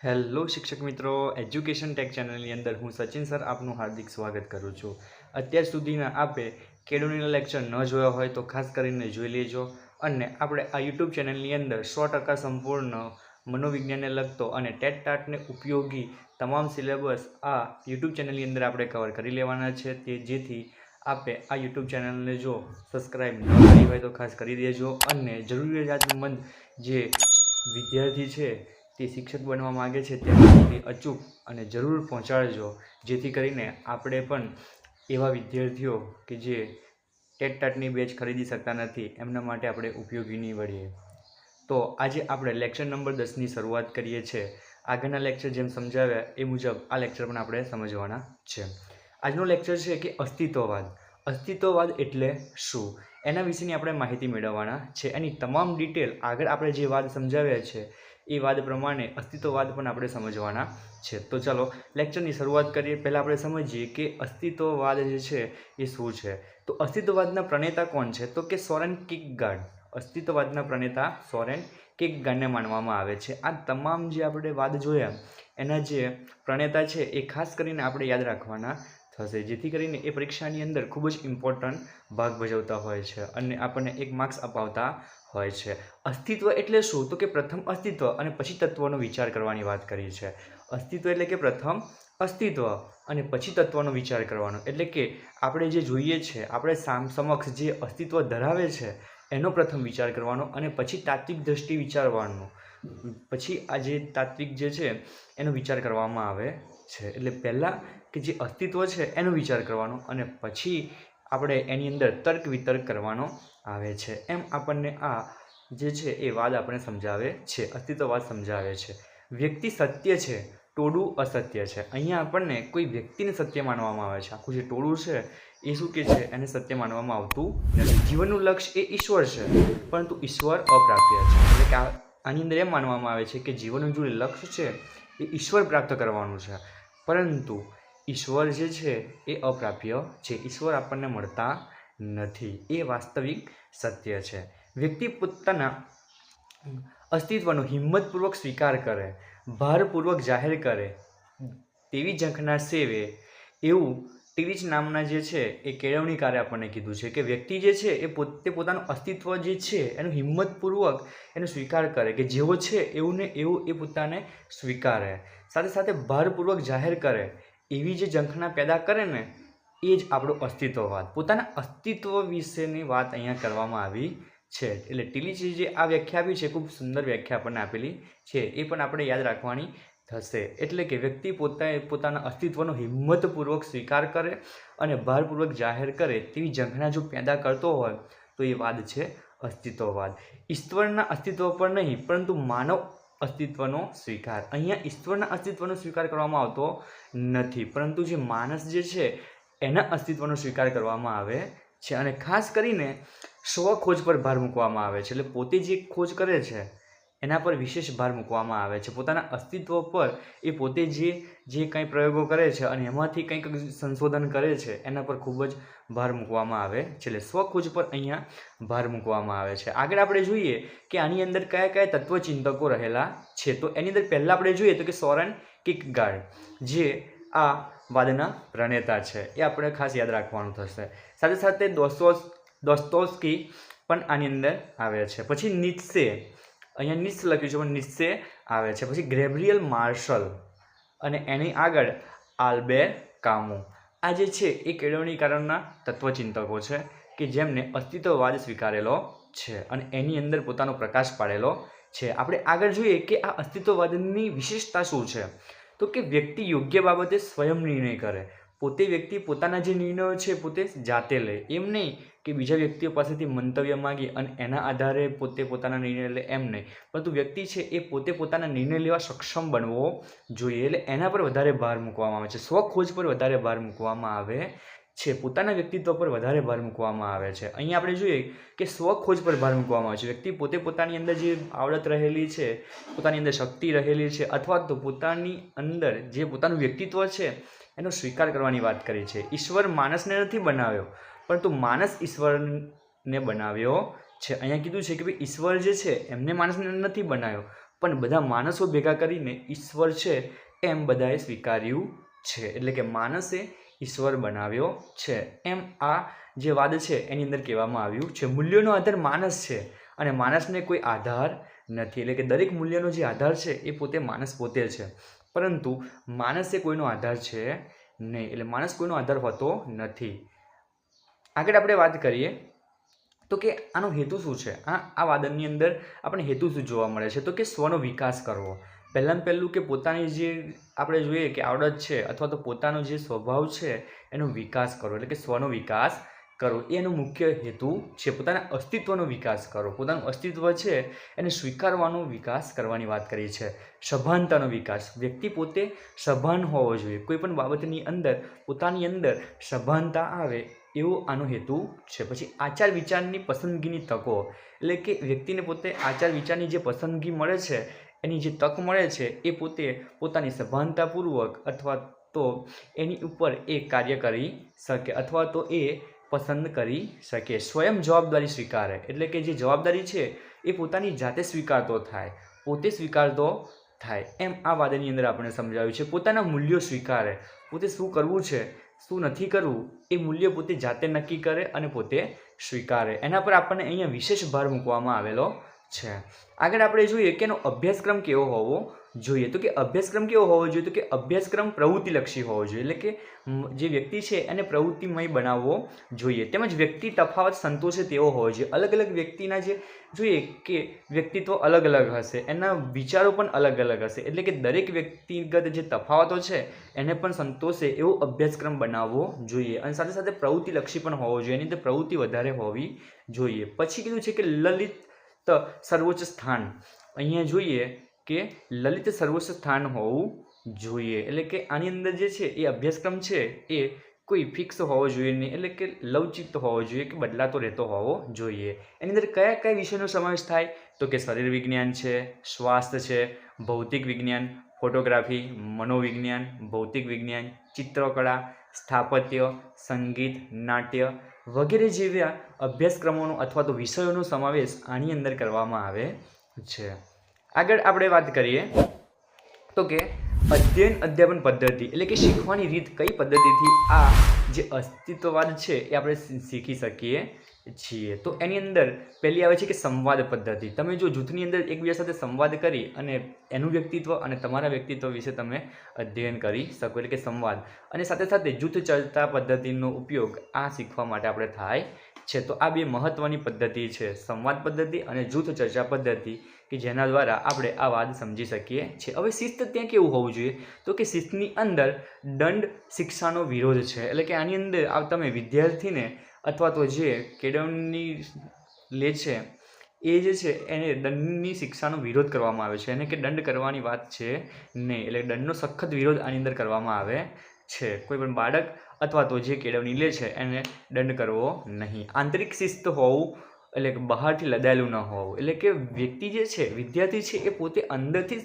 Hello શિક્ષક મિત્રો, education tech ચેનલની અંદર હું સચિન સર આપનું હાર્દિક સ્વાગત કરું છું. અત્યાર સુધીના આપે કેળવણીના લેક્ચર ન જોયા હોય તો ખાસ કરીને જોઈ લેજો. અને આપણે આ યુટ્યુબ ચેનલની અંદર 100% સંપૂર્ણ મનોવિજ્ઞાનને લગતો અને ટેટ ટાટને ઉપયોગી તમામ સિલેબસ આ યુટ્યુબ ચેનલની અંદર આપણે કવર કરી લેવાના છે. જેથી આપે આ યુટ્યુબ ચેનલને જો સબસ્ક્રાઈબ ન કરી હોય તો ખાસ કરી દેજો. અને જરૂરિયાતમંદ જે વિદ્યાર્થી છે તે શિક્ષક બનવા માગે છે ત્યાં સુધી અચૂક અને જરૂર પહોંચાડજો, જેથી કરીને આપણે પણ એવા વિદ્યાર્થીઓ કે જે ટેટ ટાટની બેચ ખરીદી શકતા નથી એમના માટે આપણે ઉપયોગી નીવડીએ. તો આજે આપણે લેક્ચર નંબર 10ની શરૂઆત કરીએ છીએ. આગળના લેક્ચર જેમ સમજાવ્યા એ મુજબ આ લેક્ચર પણ આપણે સમજવાના છે. આજનો લેક્ચર છે કે અસ્તિત્વવાદ. અસ્તિત્વવાદ એટલે શું એના વિશેની આપણે માહિતી મેળવવાના છે. એની તમામ ડિટેલ આગળ આપણે જે વાદ સમજાવ્યા છે એ વાદ પ્રમાણે અસ્તિત્વવાદ પણ આપણે સમજવાના છે. તો ચાલો લેક્ચરની શરૂઆત કરીએ. પહેલાં આપણે સમજીએ કે અસ્તિત્વવાદ જે છે એ શું છે. તો અસ્તિત્વવાદના પ્રણેતા કોણ છે? તો કે સોરેન કીરકેગાર્ડ. અસ્તિત્વવાદના પ્રણેતા સોરેન કીરકેગાર્ડને માનવામાં આવે છે. આ તમામ જે આપણે વાદ જોયા એના જે પ્રણેતા છે એ ખાસ કરીને આપણે યાદ રાખવાના થશે, જેથી કરીને એ પરીક્ષાની અંદર ખૂબ જ ઇમ્પોર્ટન્ટ ભાગ ભજવતા હોય છે અને આપણને 1 માર્ક્સ અપાવતા હોય છે. અસ્તિત્વ એટલે શું? તો કે પ્રથમ અસ્તિત્વ અને પછી તત્વનો વિચાર કરવાની વાત કરી છે. અસ્તિત્વ એટલે કે પ્રથમ અસ્તિત્વ અને પછી તત્વનો વિચાર કરવાનો. એટલે કે આપણે જે જોઈએ છે, આપણે સમક્ષ જે અસ્તિત્વ ધરાવે છે એનો પ્રથમ વિચાર કરવાનો અને પછી તાત્વિક દ્રષ્ટિ વિચારવાનો. પછી આ જે તાત્વિક જે છે એનો વિચાર કરવામાં આવે છે. એટલે પહેલાં કે જે અસ્તિત્વ છે એનો વિચાર કરવાનો અને પછી આપણે એની અંદર તર્ક વિતર્ક કરવાનો આવે છે. એમ આપણને આ જે છે એ વાદ આપણે સમજાવે છે, અસ્તિત્વવાદ સમજાવે છે. વ્યક્તિ સત્ય છે, ટોળું અસત્ય છે. અહીંયા આપણને કોઈ વ્યક્તિને સત્ય માનવામાં આવે છે. આખું જે ટોળું છે એ શું કે છે? એને સત્ય માનવામાં આવતું નથી. જીવનનું લક્ષ્ય એ ઈશ્વર છે, પરંતુ ઈશ્વર અપ્રાપ્ય છે. એટલે કે આની અંદર એમ માનવામાં આવે છે કે જીવનનું જે લક્ષ્ય છે એ ઈશ્વર પ્રાપ્ત કરવાનું છે, પરંતુ ઈશ્વર જે છે એ અપ્રાપ્ય છે. ઈશ્વર આપણને મળતા નથી. એ વાસ્તવિક સત્ય છે. વ્યક્તિ પોતાના અસ્તિત્વનો હિંમતપૂર્વક સ્વીકાર કરે, ભારપૂર્વક જાહેર કરે, તેવી ઝંખના સેવે, એવું ટિલિચ નામના જે છે એ કેળવણીકારે આપણને કીધું છે કે વ્યક્તિ જે છે એ પોતાનું અસ્તિત્વ જે છે એનો હિંમતપૂર્વક એનો સ્વીકાર કરે, કે જેવો છે એવું ને એવું એ પોતાને સ્વીકારે, સાથે સાથે ભારપૂર્વક જાહેર કરે, એવી જે ઝંખના પેદા કરે ને એ જ આપણો અસ્તિત્વવાદ. પોતાના અસ્તિત્વ વિશેની વાત અહીંયા કરવામાં આવી છે. એટલે ટિલિચે જે આ વ્યાખ્યા આપી છે, ખૂબ સુંદર વ્યાખ્યા આપણને આપેલી છે, એ પણ આપણે યાદ રાખવાની થશે. એટલે કે વ્યક્તિ પોતાના અસ્તિત્વનો હિંમતપૂર્વક સ્વીકાર કરે અને ભારપૂર્વક જાહેર કરે તેવી ઝંખના જો પેદા કરતો હોય તો એ વાદ છે અસ્તિત્વવાદ. ઈશ્વરના અસ્તિત્વ પર નહીં, પરંતુ માનવ અસ્તિત્વનો સ્વીકાર. અહીંયા ઈશ્વરના અસ્તિત્વનો સ્વીકાર કરવામાં આવતો નથી, પરંતુ જે માણસ જે છે એના અસ્તિત્વનો સ્વીકાર કરવામાં આવે છે. અને ખાસ કરીને સ્વખોજ પર ભાર મૂકવામાં આવે છે. એટલે પોતે જે ખોજ કરે છે એના પર વિશેષ ભાર મૂકવામાં આવે છે. પોતાના અસ્તિત્વ પર એ પોતે જે કંઈ પ્રયોગો કરે છે અને એમાંથી કંઈક સંશોધન કરે છે એના પર ખૂબ જ ભાર મૂકવામાં આવે છે. એટલે સ્વખોજ પર અહીંયા ભાર મૂકવામાં આવે છે. આગળ આપણે જોઈએ કે આની અંદર કયા કયા તત્વચિંતકો રહેલા છે. તો એની અંદર પહેલાં આપણે જોઈએ તો કે સોરેન કીરકેગાર્ડ જે આ વાદના પ્રણેતા છે, એ આપણે ખાસ યાદ રાખવાનું થશે. સાથે સાથે દોસ્તોવ્સ્કી પણ આની અંદર આવે છે. પછી નીત્સે, અહીંયા નીત્સ લખ્યું છે પણ નીત્સે આવે છે. પછી ગેબ્રિયલ માર્શલ અને એની આગળ આલ્બેર કામુ. આ જે છે એ કેળવણીકારોના તત્વચિંતકો છે કે જેમને અસ્તિત્વવાદ સ્વીકારેલો છે અને એની અંદર પોતાનો પ્રકાશ પાડેલો છે. આપણે આગળ જોઈએ કે આ અસ્તિત્વવાદની વિશેષતા શું છે. તો કે વ્યક્તિ યોગ્ય બાબતે સ્વયં નિર્ણય કરે. પોતે વ્યક્તિ પોતાના જે નિર્ણયો છે પોતે જાતે લે. એમ નહીં કે બીજા વ્યક્તિઓ પાસેથી મંતવ્ય માગી અને એના આધારે પોતે પોતાના નિર્ણય લે, એમ નહીં, પરંતુ વ્યક્તિ છે એ પોતે પોતાના નિર્ણય લેવા સક્ષમ બનવો જોઈએ. એટલે એના પર વધારે ભાર મૂકવામાં આવે છે. સ્વખોજ પર વધારે ભાર મૂકવામાં આવે છે. પોતાના વ્યક્તિત્વ પર વધારે ભાર મૂકવામાં આવે છે. અહીંયા આપણે જોઈએ કે સ્વખોજ પર ભાર મૂકવામાં આવે છે. વ્યક્તિ પોતે પોતાની અંદર જે આવડત રહેલી છે, પોતાની અંદર શક્તિ રહેલી છે, અથવા તો પોતાની અંદર જે પોતાનું વ્યક્તિત્વ છે એનો સ્વીકાર કરવાની વાત કરી છે. ઈશ્વર માણસને નથી બનાવ્યો, પરંતુ માણસ ઈશ્વરને બનાવ્યો છે. અહીંયા કીધું છે કે ભાઈ ઈશ્વર જે છે એમને માણસને નથી બનાવ્યો, પણ બધા માણસો ભેગા કરીને ઈશ્વર છે એમ બધાએ સ્વીકાર્યું છે. એટલે કે માણસે ઈશ્વર બનાવ્યો છે એમ આ જે વાદ છે એની અંદર કહેવામાં આવ્યું છે. મૂલ્યોનો આધાર માણસ છે અને માણસને કોઈ આધાર નથી. એટલે કે દરેક મૂલ્યનો જે આધાર છે એ પોતે માણસ પોતે છે, પરંતુ માણસ એ કોઈનો આધાર છે નહીં. એટલે માણસ કોઈનો આધાર હોતો નથી. આગળ આપણે વાત કરીએ તો કે આનો હેતુ શું છે. આ વાદનની અંદર આપણે હેતુ શું જોવા મળે છે તો કે સ્વનો વિકાસ કરવો. પહેલાં પહેલું કે પોતાની જે આપણે જોઈએ કે આવડત છે અથવા તો પોતાનો જે સ્વભાવ છે એનો વિકાસ કરવો, એટલે કે સ્વનો વિકાસ કરવો એનો મુખ્ય હેતુ છે. પોતાના અસ્તિત્વનો વિકાસ કરો, પોતાનું અસ્તિત્વ છે એને સ્વીકારવાનો વિકાસ કરવાની વાત કરી છે. સભાનતાનો વિકાસ, વ્યક્તિ પોતે સભાન હોવો જોઈએ, કોઈ પણ બાબતની અંદર પોતાની અંદર સભાનતા આવે એવો આનો હેતુ છે. પછી આચાર વિચારની પસંદગીની તકો, એટલે કે વ્યક્તિને પોતે આચાર વિચારની જે પસંદગી મળે છે એની જે તક મળે છે એ પોતે પોતાની સભાનતાપૂર્વક અથવા તો એની ઉપર એ કાર્ય કરી શકે અથવા તો એ પસંદ કરી શકે. સ્વયં જવાબદારી સ્વીકારે, એટલે કે જે જવાબદારી છે એ પોતાની જાતે સ્વીકારતો થાય, પોતે સ્વીકારતો થાય એમ આ વાદની અંદર આપણે સમજાવ્યું છે. પોતાના મૂલ્યો સ્વીકારે, પોતે શું કરવું છે શું નથી કરવું એ મૂલ્ય પોતે જાતે નક્કી કરે અને પોતે સ્વીકારે. એના પર આપણને અહીંયા વિશેષ ભાર મૂકવામાં આવેલો છે. આગળ આપણે જોઈએ કે એનો અભ્યાસક્રમ કેવો હોવો જોઈએ. તો કે અભ્યાસક્રમ કેવો હોવો જોઈએ તો કે અભ્યાસક્રમ પ્રવૃત્તિલક્ષી હોવો જોઈએ, એટલે કે જે વ્યક્તિ છે એને પ્રવૃત્તિમય બનાવવો જોઈએ. તેમજ વ્યક્તિ તફાવત સંતોષે તેવો હોવો જોઈએ. અલગ અલગ વ્યક્તિના જે જોઈએ કે વ્યક્તિત્વ અલગ અલગ હશે, એના વિચારો પણ અલગ અલગ હશે, એટલે કે દરેક વ્યક્તિગત જે તફાવતો છે એને પણ સંતોષે એવો અભ્યાસક્રમ બનાવવો જોઈએ. અને સાથે સાથે પ્રવૃત્તિલક્ષી પણ હોવો જોઈએ, એની અંદર પ્રવૃત્તિ વધારે હોવી જોઈએ. પછી કીધું છે કે લલિત સર્વોચ્ચ સ્થાન, અહીંયા જોઈએ કે લલિત સર્વોચ્ચ સ્થાન હોવું જોઈએ. એટલે કે આની અંદર જે છે એ અભ્યાસક્રમ છે એ કોઈ ફિક્સ હોવો જોઈએ નહીં, એટલે કે લવચિક હોવો જોઈએ કે બદલાતો રહેતો હોવો જોઈએ. એની અંદર કયા કયા વિષયનો સમાવેશ થાય તો કે શરીર વિજ્ઞાન છે, સ્વાસ્થ્ય છે, ભૌતિક વિજ્ઞાન, ફોટોગ્રાફી, મનોવિજ્ઞાન, ભૌતિક વિજ્ઞાન, ચિત્રકળા, સ્થાપત્ય, સંગીત, નાટ્ય વગેરે જેવા અભ્યાસક્રમોનો અથવા તો વિષયોનો સમાવેશ આની અંદર કરવામાં આવે છે. આગળ આપણે વાત કરીએ તો કે અધ્યાપન પદ્ધતિ, એટલે કે શીખવાની રીત કઈ પદ્ધતિથી આ જે અસ્તિત્વવાદ છે એ આપણે શીખી શકીએ છીએ. તો એની અંદર પહેલી આવે છે કે સંવાદ પદ્ધતિ. તમે જો જૂથની અંદર એકબીજા સાથે સંવાદ કરી અને એનું વ્યક્તિત્વ અને તમારા વ્યક્તિત્વ વિશે તમે અધ્યયન કરી શકો, એટલે કે સંવાદ. અને સાથે સાથે જૂથ ચર્ચા પદ્ધતિનો ઉપયોગ આ શીખવા માટે આપણે થાય છે. તો આ બે મહત્વની પદ્ધતિ છે, સંવાદ પદ્ધતિ અને જૂથ ચર્ચા પદ્ધતિ, કે જેના દ્વારા આપણે આ વાદ સમજી શકીએ છીએ. હવે શિસ્ત ત્યાં કેવું હોવું જોઈએ તો કે શિસ્તની અંદર દંડ શિક્ષાનો વિરોધ છે, એટલે કે આની અંદર તમે વિદ્યાર્થીને અથવા તો જે કેળવણી લે છે એ જે છે એને દંડની શિક્ષાનો વિરોધ કરવામાં આવે છે, એને કે દંડ કરવાની વાત છે નહીં, એટલે દંડનો સખત વિરોધ આની અંદર કરવામાં આવે છે. કોઈ પણ બાળક અથવા તો જે કેળવણી લે છે એને દંડ કરવો નહીં. આંતરિક શિસ્ત હોવું, એટલે કે બહારથી લદાયેલું ન હોવું, એટલે કે વ્યક્તિ જે છે વિદ્યાર્થી છે એ પોતે અંદરથી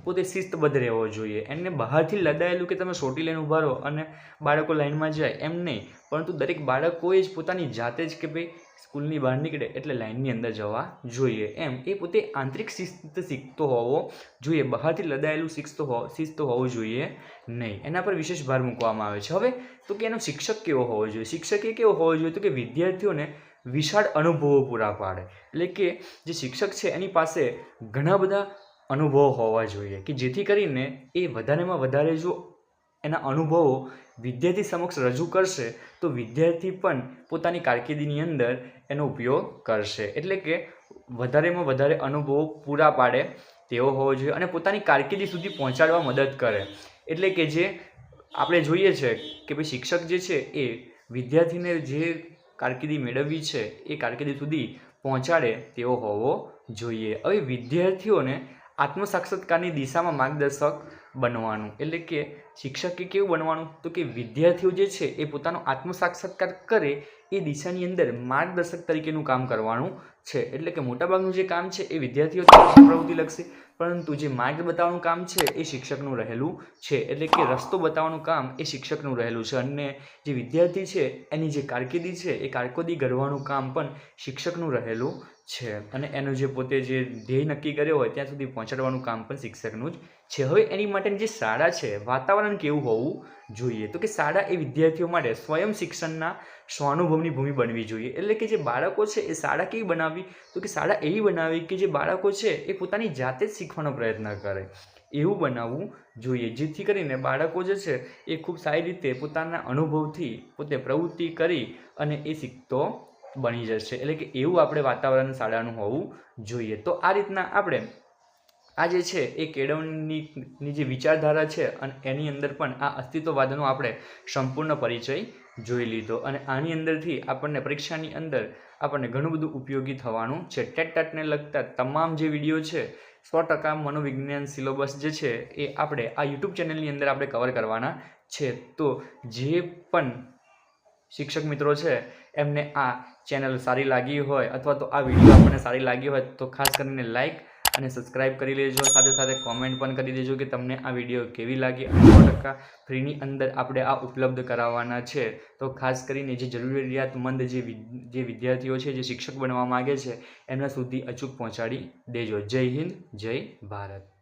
પોતે શિસ્તબદ્ધ રહેવો જોઈએ. એને બહારથી લદાયેલું કે તમે સોટી લઈને ઊભા રહો અને બાળકો લાઈનમાં જાય એમ નહીં, પરંતુ દરેક બાળકોએ જ પોતાની જાતે જ કે ભાઈ સ્કૂલની બહાર નીકળે એટલે લાઈનની અંદર જવા જોઈએ એમ એ પોતે આંતરિક શિસ્ત શીખતો હોવો જોઈએ, બહારથી લદાયેલું શિસ્ત હોવું જોઈએ નહીં. એના પર વિશેષ ભાર મૂકવામાં આવે છે. હવે તો કે એનો શિક્ષક કેવો હોવો જોઈએ. શિક્ષક એ કેવો હોવો જોઈએ તો કે વિદ્યાર્થીઓને વિશાળ અનુભવો પૂરા પાડે, એટલે કે જે શિક્ષક છે એની પાસે ઘણા બધા અનુભવો હોવા જોઈએ કે જેથી કરીને એ વધારેમાં વધારે જો એના અનુભવો વિદ્યાર્થી સમક્ષ રજૂ કરશે તો વિદ્યાર્થી પણ પોતાની કારકિર્દીની અંદર એનો ઉપયોગ કરશે, એટલે કે વધારેમાં વધારે અનુભવો પૂરા પાડે તેવો હોવો જોઈએ અને પોતાની કારકિર્દી સુધી પહોંચાડવા મદદ કરે. એટલે કે જે આપણે જોઈએ છે કે ભાઈ શિક્ષક જે છે એ વિદ્યાર્થીને જે કારકિર્દી મેળવવી છે એ કારકિર્દી સુધી પહોંચાડે તેવો હોવો જોઈએ. હવે વિદ્યાર્થીઓને આત્મસાક્ષાત્કારની દિશામાં માર્ગદર્શક બનવાનું, એટલે કે શિક્ષકે કેવું બનવાનું તો કે વિદ્યાર્થીઓ જે છે એ પોતાનો આત્મસાક્ષાત્કાર કરે એ દિશાની અંદર માર્ગદર્શક તરીકેનું કામ કરવાનું છે. એટલે કે મોટાભાગનું જે કામ છે એ વિદ્યાર્થીઓ પ્રવૃત્તિ લગશે, પરંતુ જે માર્ગ બતાવવાનું કામ છે એ શિક્ષકનું રહેલું છે, એટલે કે રસ્તો બતાવવાનું કામ એ શિક્ષકનું રહેલું છે અને જે વિદ્યાર્થી છે એની જે કારકિર્દી છે એ કારકિર્દી ઘડવાનું કામ પણ શિક્ષકનું રહેલું છે અને એનું જે પોતે જે ધ્યેય નક્કી કર્યો હોય ત્યાં સુધી પહોંચાડવાનું કામ પણ શિક્ષકનું જ છે. હવે એની માટેની જે શાળા છે વાતાવરણ કેવું હોવું જોઈએ? તો કે શાળા એ વિદ્યાર્થીઓ માટે સ્વયં શિક્ષણના સ્વાનુભવની ભૂમિ બનવી જોઈએ. એટલે કે જે બાળકો છે એ શાળા કેવી બનાવવી? તો કે શાળા એવી બનાવવી કે જે બાળકો છે એ પોતાની જાતે જ શીખવાનો પ્રયત્ન કરે, એવું બનાવવું જોઈએ, જેથી કરીને બાળકો જે છે એ ખૂબ સારી રીતે પોતાના અનુભવથી પોતે પ્રવૃત્તિ કરી અને એ શીખતો બની જશે. એટલે કે એવું આપણે વાતાવરણ શાળાનું હોવું જોઈએ. તો આ રીતના આપણે આ જે છે એ કેળવણીની જે વિચારધારા છે અને એની અંદર પણ આ અસ્તિત્વવાદનો આપણે સંપૂર્ણ પરિચય જોઈ લીધો અને આની અંદરથી આપણને પરીક્ષાની અંદર આપણને ઘણું બધું ઉપયોગી થવાનું છે. ટેટ-ટાટને લગતા તમામ જે વિડીયો છે 100% મનોવિજ્ઞાન સિલેબસ જે છે એ આપણે આ યુટ્યુબ ચેનલની અંદર આપણે કવર કરવાના છે. તો જે પણ શિક્ષક મિત્રો છે એમને આ ચેનલ સારી લાગી હોય અથવા તો આ વિડીયો આપણને સારી લાગી હોય તો ખાસ કરીને લાઈક અને સબસ્ક્રાઈબ કરી લેજો. સાથે સાથે કોમેન્ટ પણ કરી દેજો કે તમને આ વિડીયો કેવી લાગી. 100% ફ્રીની અંદર આપણે આ ઉપલબ્ધ કરાવવાના છે. તો ખાસ કરીને જે જરૂરિયાતમંદ જે વિદ્યાર્થીઓ છે જે શિક્ષક બનવા માગે છે એમના સુધી અચૂક પહોંચાડી દેજો. જય હિન્દ, જય ભારત.